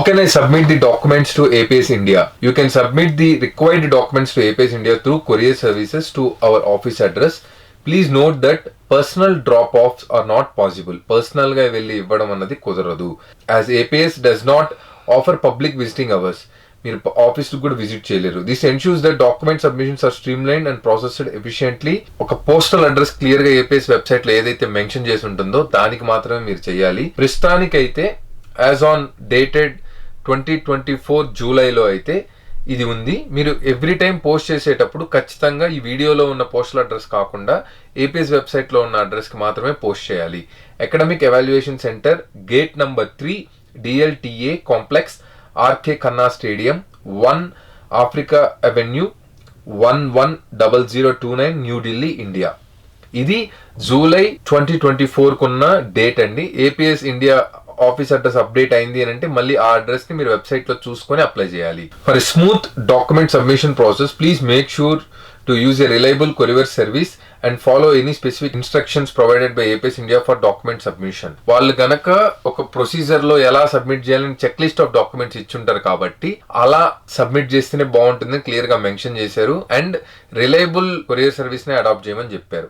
can I submit the documents to APS India? You can submit the required documents to APS India through courier services to our office address. Please note that personal drop-offs are not possible. Personal ga velli ivvadam annadi kudaradu. As APS does not offer public visiting hours. మీరు office కూడా visit చేయలేరు. This ensures that document submissions are streamlined and processed efficiently. ఒక postal address clear గా APS website లో ఏదైతే mention చేసి ఉంటుందో దానికి మాత్రమే మీరు చేయాలి. ప్రస్తుతానికైతే యాజ్ ఆన్ డేటెడ్ 2024 జూలైలో అయితే ఇది ఉంది. మీరు ఎవ్రీ టైం పోస్ట్ చేసేటప్పుడు ఖచ్చితంగా ఈ వీడియోలో ఉన్న పోస్టల్ అడ్రస్ కాకుండా ఏపీఎస్ వెబ్సైట్ లో ఉన్న అడ్రస్ కి మాత్రమే పోస్ట్ చేయాలి. Academic evaluation centre, gate number 3, DLTA complex, RK Khanna Stadium, 1 Africa Avenue, 110029, new Delhi, India. ఇది జూలై 2024 కున్న డేట్ అండి. APS India office address update అయింది అని అంటే మళ్ళీ ఆ అడ్రస్ ని మీరు వెబ్సైట్ లో చూసుకొని అప్లై చేయాలి. For smooth document submission process, please make sure to use a reliable courier service and follow any specific instructions provided by APS India for document submission. వాళ్ళు గనక ఒక ప్రొసీజర్ లో ఎలా సబ్మిట్ చేయాలని చెక్ లిస్ట్ ఆఫ్ డాక్యుమెంట్స్ ఇచ్చుంటారు కాబట్టి అలా submit చేస్తేనే బాగుంటుందని క్లియర్ గా మెన్షన్ చేశారు. అండ్ రిలయబుల్ కొరియర్ సర్వీస్ ని అడాప్ట్ చేయమని చెప్పారు.